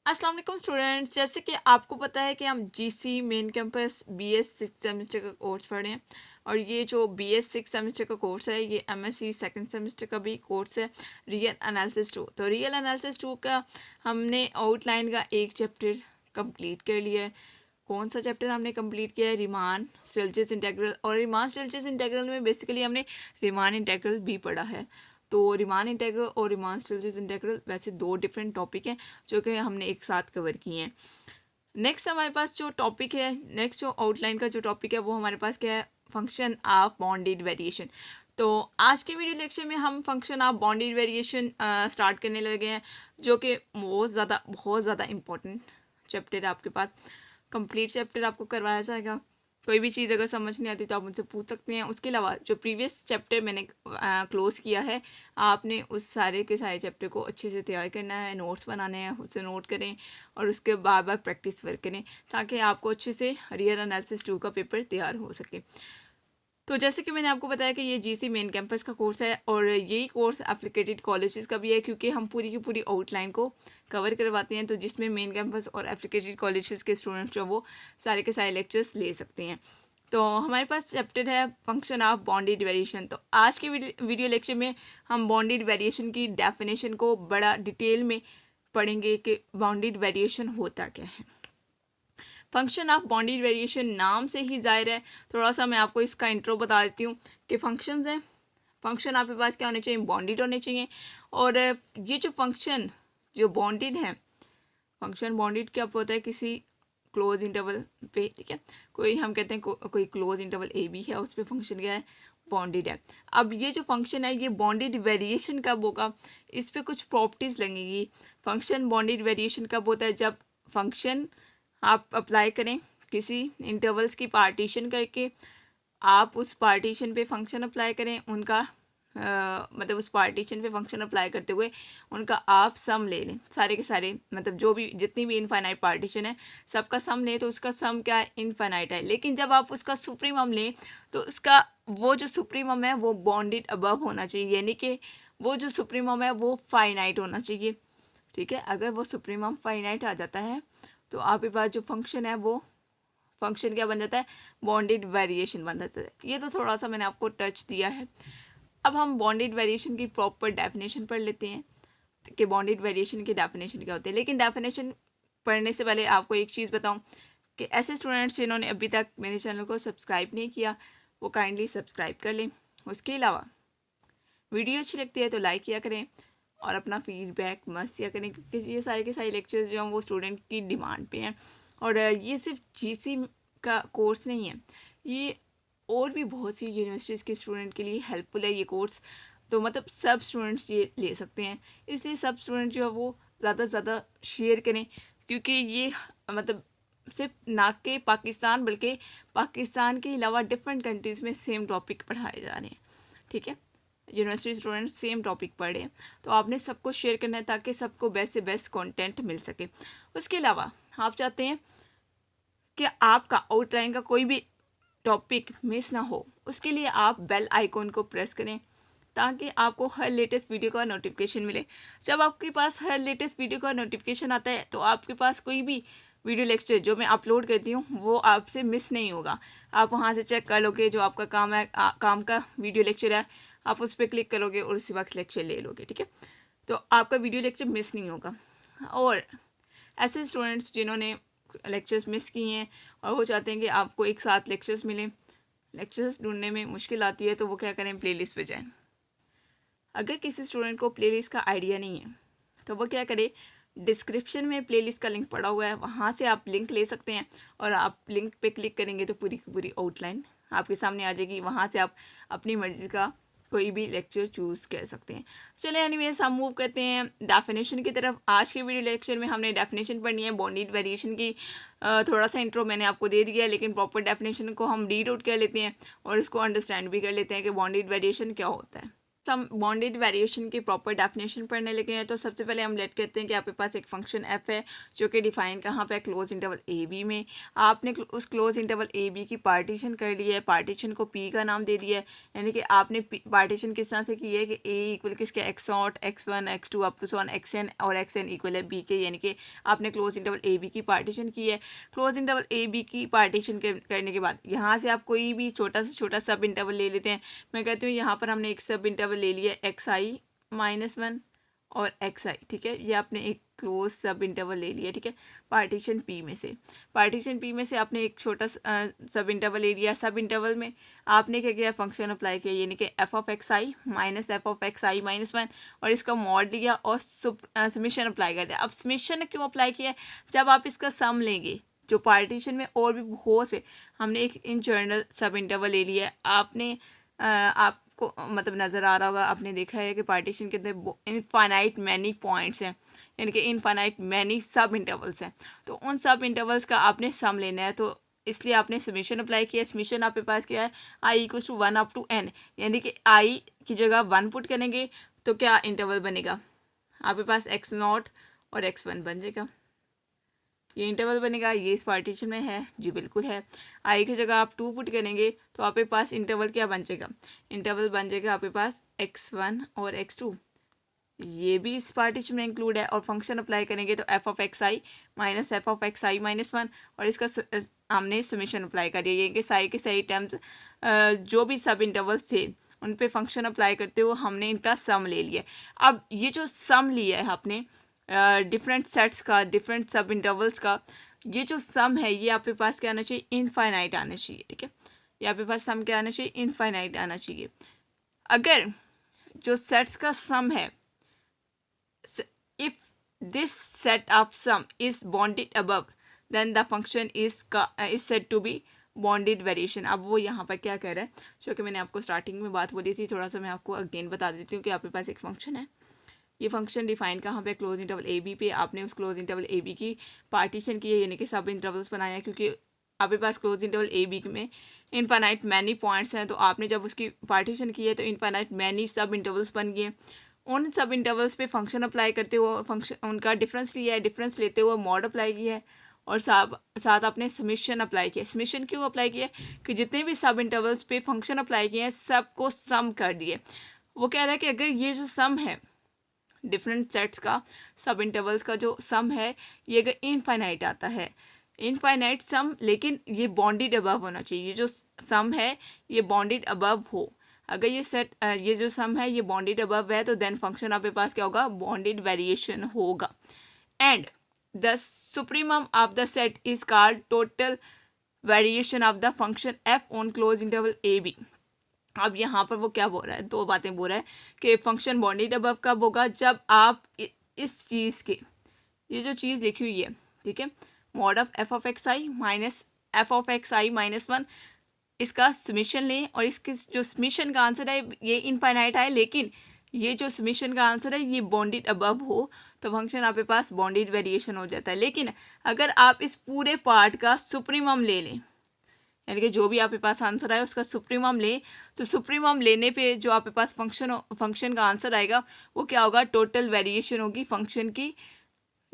अस्सलाम वालेकुम स्टूडेंट्स। जैसे कि आपको पता है कि हम GC main campus BS 6 semester का कोर्स पढ़ रहे हैं और ये जो बीएस 6 सेमेस्टर का कोर्स है ये एमएससी सेकंड सेमेस्टर का भी कोर्स है रियल एनालिसिस 2। तो रियल एनालिसिस 2 का हमने आउटलाइन का एक चैप्टर कंप्लीट कर लिया है। कौन सा चैप्टर हमने कंप्लीट किया है? Riemann Stieltjes integral. और रीमान स्टिल्टज इंटीग्रल में बेसिकली हमने रीमान इंटीग्रल भी पढ़ा है। तो रीमान इंटीग्रल और रीमान स्टिल्टज इंटीग्रल वैसे दो डिफरेंट टॉपिक हैं जो कि हमने एक साथ कवर किए हैं। नेक्स्ट हमारे पास जो टॉपिक है, नेक्स्ट जो आउटलाइन का जो टॉपिक है वो हमारे पास क्या है? Function of bounded variation. तो आज के वीडियो लेक्चर में हम function of bounded variation start करने लगे हैं, जो कि बहुत ज़्यादा इंपॉर्टेंट चैप्टर है। आपके पास कंप्लीट चैप्टर आपको करवाया जाएगा। कोई भी चीज़ अगर समझ नहीं आती तो आप मुझसे पूछ सकते हैं। उसके अलावा जो प्रीवियस चैप्टर मैंने क्लोज़ किया है, आपने उस सारे के सारे चैप्टर को अच्छे से तैयार करना है, नोट्स बनाने हैं, उससे नोट करें और उसके बार बार प्रैक्टिस वर्क करें ताकि आपको अच्छे से रियल एनालिसिस 2 का पेपर तैयार हो सके। तो जैसे कि मैंने आपको बताया कि ये जीसी मेन कैंपस का कोर्स है और यही कोर्स एप्लीकेटेड कॉलेजेस का भी है, क्योंकि हम पूरी की पूरी आउटलाइन को कवर करवाते हैं। तो जिसमें मेन कैंपस और एप्लीकेटेड कॉलेजेस के स्टूडेंट्स जो वो सारे के सारे लेक्चर्स ले सकते हैं। तो हमारे पास चैप्टर है फंक्शन ऑफ बाउंडेड वेरिएशन। तो आज के वीडियो लेक्चर में हम बाउंडेड वेरिएशन की डेफिनेशन को बड़ा डिटेल में पढ़ेंगे कि बाउंडेड वेरिएशन होता क्या है। फंक्शन ऑफ बाउंडेड वेरिएशन नाम से ही जाहिर है। थोड़ा सा मैं आपको इसका इंट्रो बता देती हूँ कि फंक्शंस हैं। फंक्शन आपके पास क्या होने चाहिए? बाउंडेड होने चाहिए। और ये जो फंक्शन जो बाउंडेड है, फंक्शन बाउंडेड क्या होता है? किसी क्लोज इंटरवल पे, ठीक है, कोई हम कहते हैं कोई क्लोज इंटरवल ए बी है, उस पर फंक्शन क्या है? बाउंडेड है। अब ये जो फंक्शन है ये बाउंडेड वेरिएशन कब होगा? इस पर कुछ प्रॉपर्टीज लगेंगी। फंक्शन बाउंडेड वेरिएशन कब होता है? जब फंक्शन आप अप्लाई करें किसी इंटरवल्स की पार्टीशन करके, आप उस पार्टीशन पे फंक्शन अप्लाई करें, उनका मतलब उस पार्टीशन पे फंक्शन अप्लाई करते हुए उनका आप सम ले लें, सारे के सारे, मतलब जो भी जितनी भी इनफाइनाइट पार्टीशन है सबका सम लें, तो उसका सम क्या है? इनफाइनाइट है। लेकिन जब आप उसका सुप्रीमम लें तो उसका वो जो सुप्रीमम है वो बाउंडेड अबव होना चाहिए, यानी कि वो जो सुप्रीमम है वो फाइनाइट होना चाहिए। ठीक है, अगर वो सुप्रीमम फाइनाइट आ जाता है तो आपके पास जो फंक्शन है वो फंक्शन क्या बन जाता है? बाउंडेड वेरिएशन बन जाता है। ये तो थोड़ा सा मैंने आपको टच दिया है। अब हम बाउंडेड वेरिएशन की प्रॉपर डेफिनेशन पढ़ लेते हैं कि बाउंडेड वेरिएशन की डेफिनेशन क्या होती है। लेकिन डेफिनेशन पढ़ने से पहले आपको एक चीज़ बताऊं कि ऐसे स्टूडेंट्स जिन्होंने अभी तक मेरे चैनल को सब्सक्राइब नहीं किया वो काइंडली सब्सक्राइब कर लें। उसके अलावा वीडियो अच्छी लगती है तो लाइक किया करें और अपना फीडबैक मस्त किया करें, क्योंकि ये सारे के सारे लेक्चर्स जो हैं वो स्टूडेंट की डिमांड पे हैं। और ये सिर्फ जीसी का कोर्स नहीं है, ये और भी बहुत सी यूनिवर्सिटीज़ के स्टूडेंट के लिए हेल्पफुल है ये कोर्स। तो मतलब सब स्टूडेंट्स ये ले सकते हैं, इसलिए सब स्टूडेंट जो है वो ज़्यादा से ज़्यादा शेयर करें, क्योंकि ये मतलब सिर्फ ना के पाकिस्तान बल्कि पाकिस्तान के अलावा डिफरेंट कंट्रीज़ में सेम टॉपिक पढ़ाए जा रहे हैं। ठीक है, यूनिवर्सिटी स्टूडेंट्स सेम टॉपिक पढ़ रहे हैं, तो आपने सबको शेयर करना है ताकि सबको बेस्ट से बेस्ट कंटेंट मिल सके। उसके अलावा आप चाहते हैं कि आपका आउटलाइन का कोई भी टॉपिक मिस ना हो, उसके लिए आप बेल आइकॉन को प्रेस करें ताकि आपको हर लेटेस्ट वीडियो का नोटिफिकेशन मिले। जब आपके पास हर लेटेस्ट वीडियो का नोटिफिकेशन आता है तो आपके पास कोई भी वीडियो लेक्चर जो मैं अपलोड करती हूँ वो आपसे मिस नहीं होगा। आप वहाँ से चेक कर लोगे, जो आपका काम है काम का वीडियो लेक्चर है आप उस पर क्लिक करोगे और उसी वक्त लेक्चर ले लोगे। ठीक है, तो आपका वीडियो लेक्चर मिस नहीं होगा। और ऐसे स्टूडेंट्स जिन्होंने लेक्चर्स मिस किए हैं और वो चाहते हैं कि आपको एक साथ लेक्चर्स मिलें, लेक्चर्स ढूंढने में मुश्किल आती है, तो वो क्या करें? प्लेलिस्ट पे जाएं। अगर किसी स्टूडेंट को प्लेलिस्ट का आइडिया नहीं है तो वो क्या करे? डिस्क्रिप्शन में प्लेलिस्ट का लिंक पड़ा हुआ है, वहाँ से आप लिंक ले सकते हैं और आप लिंक पे क्लिक करेंगे तो पूरी की पूरी आउटलाइन आपके सामने आ जाएगी। वहाँ से आप अपनी मर्ज़ी का कोई भी लेक्चर चूज़ कर सकते हैं। चलिए एनीवेज हम मूव करते हैं डेफिनेशन की तरफ। आज के वीडियो लेक्चर में हमने डेफिनेशन पढ़नी है बाउंडेड वेरिएशन की। थोड़ा सा इंट्रो मैंने आपको दे दिया है, लेकिन प्रॉपर डेफिनेशन को हम रीड आउट कर लेते हैं और इसको अंडरस्टैंड भी कर लेते हैं कि बाउंडेड वेरिएशन क्या होता है। हम बॉन्डेड वेरिएशन की प्रॉपर डेफिनेशन पढ़ने लगे हैं। तो सबसे पहले हम लेट करते हैं कि आपके पास एक फंक्शन एफ है जो कि डिफाइन कहाँ पे क्लोज इंटरवल ए बी में। आपने उस क्लोज इंटरवल ए बी की पार्टीशन कर ली है, पार्टीशन को पी का नाम दे दिया है, यानी कि आपने पार्टीशन किस तरह से की है कि ए इक्वल किसके X not X one X two up to सॉन एक्स एन और एक्स एन इक्वल है बी के, यानी कि आपने क्लोज इंटरवल ए बी की पार्टीशन की है। क्लोज इंटरवल ए बी की पार्टीशन करने के बाद यहाँ से आप कोई भी छोटा से छोटा सब इंटरवल ले लेते हैं। मैं कहती हूँ यहाँ पर हमने एक सब इंटरवल ले लिया एक्स आई -1 और एक्स आई, ठीक है। ये आपने एक क्लोज सब इंटरवल ले लिया, ठीक है, पार्टीशन पी में से। पार्टीशन पी में से आपने एक छोटा सब इंटरवल ले लिया। सब इंटरवल में आपने क्या किया, फंक्शन अप्लाई किया, यानी कि f of x i minus f of x i -1 और इसका मॉड लिया और समेशन अप्लाई कर दिया। अब समेशन क्यों अप्लाई किया, जब आप इसका सम लेंगे जो पार्टीशन में और भी बहुत से, हमने एक इन जर्नल सब इंटरवल ले लिया है। आपने आपको मतलब नज़र आ रहा होगा, आपने देखा है कि पार्टीशन के अंदर इनफाइनाइट मैनी पॉइंट्स हैं, यानी कि इनफाइनाइट मैनी सब इंटरवल्स हैं। तो उन सब इंटरवल्स का आपने सम लेना है, तो इसलिए आपने समेशन अप्लाई किया। समेशन आपके पास क्या है, i equal to 1 up to n, यानी कि आई की जगह 1 पुट करेंगे तो क्या इंटरवल बनेगा आपके पास, एक्स नॉट और एक्स वन बन जाएगा। ये इंटरवल बनेगा, ये इस पार्टीशन में है, जी बिल्कुल है। आई की जगह आप 2 पुट करेंगे तो आपके पास इंटरवल क्या बन जाएगा, इंटरवल बन जाएगा आपके पास x1 और x2, ये भी इस पार्टीशन में इंक्लूड है। और फंक्शन अप्लाई करेंगे तो f of x i minus f of x i -1 और इसका हमने समेशन अप्लाई कर दिया, ये कि सारी के सही टर्म्स जो भी सब इंटरवल्स थे उन पे फंक्शन अप्लाई करते हुए हमने इनका सम ले लिया। अब ये जो सम लिया है आपने डिफरेंट सेट्स का, डिफरेंट सब इंटरवल्स का, ये जो सम है ये आपके पास क्या आना चाहिए, इनफाइनाइट आना चाहिए, ठीक है। ये आपके पास सम क्या आना चाहिए, इनफाइनाइट आना चाहिए। अगर जो सेट्स का सम है, if this set of sum is bounded above then the function is said to be bounded variation. अब वो यहाँ पर क्या कह रहा है, जो कि मैंने आपको स्टार्टिंग में बात बोली थी, थोड़ा सा मैं आपको अगेन बता देती हूँ कि आपके पास एक फंक्शन है। ये फंक्शन डिफाइन कहाँ पे, क्लोज इंटरवल ए बी पे। आपने उस क्लोज इंटरवल ए बी की पार्टीशन की है, यानी कि सब इंटरवल्स बनाया है, क्योंकि आपके पास क्लोज इंटरवल ए बी में इनफाइनाइट मैनी पॉइंट्स हैं। तो आपने जब उसकी पार्टीशन की है तो इनफाइनाइट मैनी सब इंटरवल्स बन गए। उन सब इंटरवल्स पे फंक्शन अप्लाई करते हुए फंक्शन उनका डिफरेंस लिया है, डिफरेंस लेते हुए मॉड अप्लाई किया है और साथ आपने समेशन अप्लाई किया। समेशन क्यों अप्लाई किया, कि जितने भी सब इंटरवल्स पे फंक्शन अप्लाई किए हैं सबको सम कर दिए। वो कह रहा है कि अगर ये जो सम है डिफरेंट सेट्स का, सब इंटरवल्स का जो सम है, ये अगर इनफाइनाइट आता है, इनफाइनाइट सम, लेकिन ये बॉन्डेड अबव होना चाहिए। ये जो सम है ये बॉन्डेड अबव हो। अगर ये सेट ये जो सम है ये बॉन्डेड अबव है तो देन फंक्शन आपके पास क्या होगा, बॉन्डेड वेरिएशन होगा। And the supremum of the set is called total variation of the function F on close interval A B. अब यहाँ पर वो क्या बोल रहा है, दो बातें बोल रहा है कि फंक्शन बॉन्डेड अबव कब होगा, जब आप इस चीज़ के, ये जो चीज़ लिखी हुई है, ठीक है, mod of f of x i minus f of x i -1, इसका समेशन लें और इसके जो समेशन का आंसर है ये इनफाइनाइट है, लेकिन ये जो समेशन का आंसर है ये बॉन्डेड अबव हो तो फंक्शन आपके पास बॉन्डेड वेरिएशन हो जाता है। लेकिन अगर आप इस पूरे पार्ट का सुप्रीमम ले लें, यानी कि जो भी आपके पास आंसर आए उसका सुप्रीमम ले, तो सुप्रीमम लेने पे जो आपके पास फंक्शन का आंसर आएगा वो क्या होगा, टोटल वेरिएशन होगी फंक्शन की,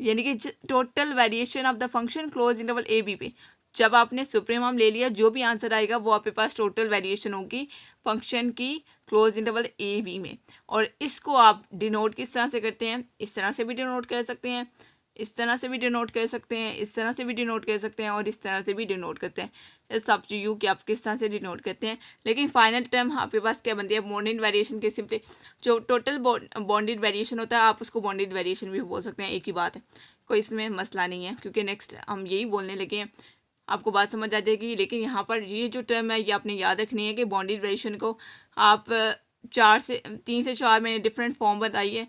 यानी कि total variation of the function close interval A B पे। जब आपने सुप्रीमम ले लिया, जो भी आंसर आएगा वो आपके पास टोटल वेरिएशन होगी फंक्शन की क्लोज इंटरवल ए बी में। और इसको आप डिनोट किस तरह से करते हैं, इस तरह से भी डिनोट कर सकते हैं, इस तरह से भी डिनोट कर सकते हैं, इस तरह से भी डिनोट कर सकते हैं और इस तरह से भी डिनोट करते हैं। इट्स अप टू यू कि आप किस तरह से डिनोट करते हैं। लेकिन फाइनल टर्म आपके पास क्या बनती है, बॉन्डेड वेरिएशन के सिंपली जो टोटल बॉन्डेड वेरिएशन होता है आप उसको बॉन्डेड वेरिएशन भी बोल सकते हैं, एक ही बात है, कोई इसमें मसला नहीं है, क्योंकि नेक्स्ट हम यही बोलने लगे हैं, आपको बात समझ आ जाएगी। लेकिन यहाँ पर ये जो टर्म है ये आपने याद रखनी है कि बॉन्डेड वेरिएशन को आप 3 से 4 में डिफरेंट फॉर्म बताइए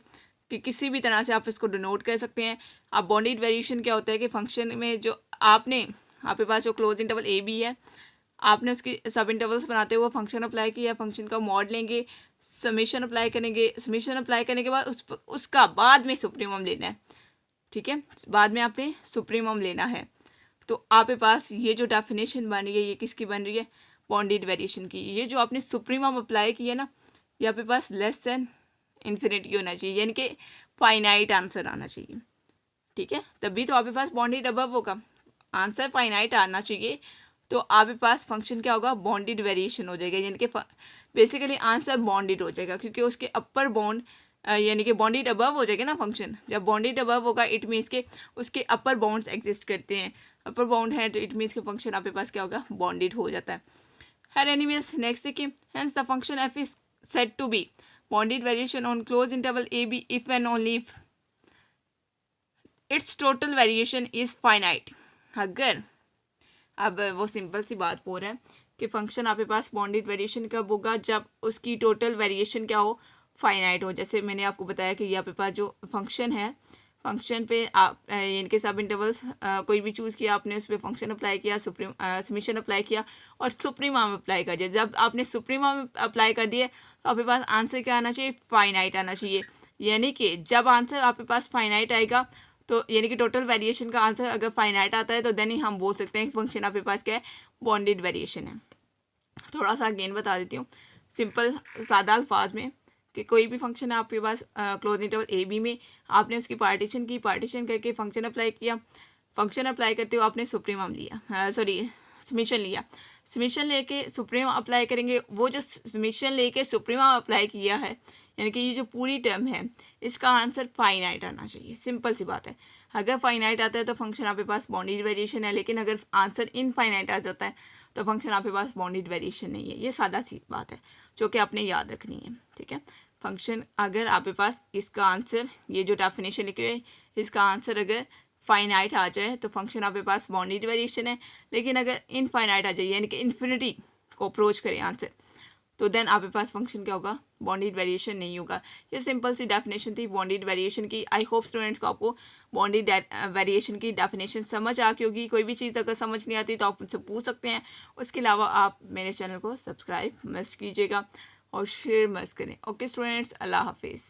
कि किसी भी तरह से आप इसको डिनोट कर सकते हैं। अब बॉन्डेड वेरिएशन क्या होता है कि फंक्शन में जो आपके पास जो क्लोज इंटरवल ए बी है, आपने उसकी सब इंटरवल्स बनाते हुए फंक्शन अप्लाई किया, फंक्शन का मॉड लेंगे, समेशन अप्लाई करेंगे, समेशन अप्लाई करने के बाद उसका बाद में सुप्रीमम लेना है, ठीक है, बाद में आपने सुप्रीमम लेना है। तो आपके पास ये जो डेफिनेशन बन रही है ये किसकी बन रही है, बॉन्डेड वेरिएशन की। ये जो आपने सुप्रीमम अप्लाई किया ना, यहाँ पे पास लेस देन इन्फिनिटी होना चाहिए, यानी कि फाइनाइट आंसर आना चाहिए, ठीक है, तभी तो आपके पास बॉन्डेड अबव होगा। आंसर फाइनाइट आना चाहिए तो आपके पास फंक्शन क्या होगा, बॉन्डेड वेरिएशन हो जाएगा, यानी कि बेसिकली आंसर बॉन्डेड हो जाएगा, क्योंकि उसके अपर बॉन्ड यानी कि बॉन्डेड अबव हो जाएगा ना फंक्शन। जब बॉन्डेड अबव होगा इट मीन्स के उसके अपर बाउंड्स एग्जिस्ट करते हैं, अपर बाउंड है तो इट मीन्स के फंक्शन आपके पास क्या होगा, बॉन्डेड हो जाता है। हर एनीवेज नेक्स्ट देखिए, hence the function F is said to be bounded variation on close interval A B if and only if its total variation is finite. अगर अब वो सिंपल सी बात बोल रहा है कि फंक्शन आपके पास बॉन्डेड वेरिएशन कब होगा, जब उसकी टोटल वेरिएशन क्या हो, फाइनाइट हो। जैसे मैंने आपको बताया कि यहाँ पे पास जो फंक्शन है, फंक्शन पे आप इनके सब इंटरवल्स कोई भी चूज़ किया आपने, उस पर फंक्शन अप्लाई किया, समीशन अप्लाई किया और सुप्रीमा में अप्लाई कर दिया। जब आपने सुप्रीमा में अप्लाई कर दिए तो आपके पास आंसर क्या आना चाहिए, फाइनाइट आना चाहिए। यानी कि जब आंसर आपके पास फाइनाइट आएगा तो यानी कि टोटल वेरिएशन का आंसर अगर फाइनाइट आता है तो देन ही हम बोल सकते हैं कि फंक्शन आपके पास क्या है, बॉन्डेड वेरिएशन है। थोड़ा सा अगेन बता देती हूँ सिंपल सादा अल्फाज में कि कोई भी फंक्शन है आपके पास क्लोज इंटरवल ए बी में, आपने उसकी पार्टीशन की, पार्टीशन करके फंक्शन अप्लाई किया, फंक्शन अप्लाई करते हुए आपने सुप्रीमम लिया, सॉरी समीशन लिया, समीशन लेके सुप्रीम अप्लाई करेंगे। वो जो समीशन लेके सुप्रीमा अप्लाई किया है, यानी कि ये जो पूरी टर्म है इसका आंसर फाइनाइट आना चाहिए। सिंपल सी बात है, अगर फाइनाइट आता है तो फंक्शन आपके पास बॉन्डेड वेरिएशन है, लेकिन अगर आंसर इनफाइनाइट आ जाता है तो फंक्शन आपके पास बॉन्डेड वेरिएशन नहीं है। ये सादा सी बात है जो कि आपने याद रखनी है, ठीक है। फंक्शन अगर आपके पास इसका आंसर, ये जो डेफिनेशन लिखे हुए इसका आंसर अगर फाइनाइट आ जाए तो फंक्शन आपके पास बॉन्डेड वेरिएशन है, लेकिन अगर इनफाइनाइट आ जाए यानी कि इन्फिनिटी को अप्रोच करें आंसर, तो देन आपके पास फंक्शन क्या होगा, बॉन्डेड वेरिएशन नहीं होगा। ये सिंपल सी डेफिनेशन थी बॉन्डेड वेरिएशन की। आई होप स्टूडेंट्स को आपको बॉन्डेड वेरिएशन की डेफिनेशन समझ आ गई होगी। कोई भी चीज़ अगर समझ नहीं आती तो आप मुझसे पूछ सकते हैं। उसके अलावा आप मेरे चैनल को सब्सक्राइब मस्ट कीजिएगा और शेयर मस्ट करें। ओके स्टूडेंट्स, अल्लाह हाफिज़।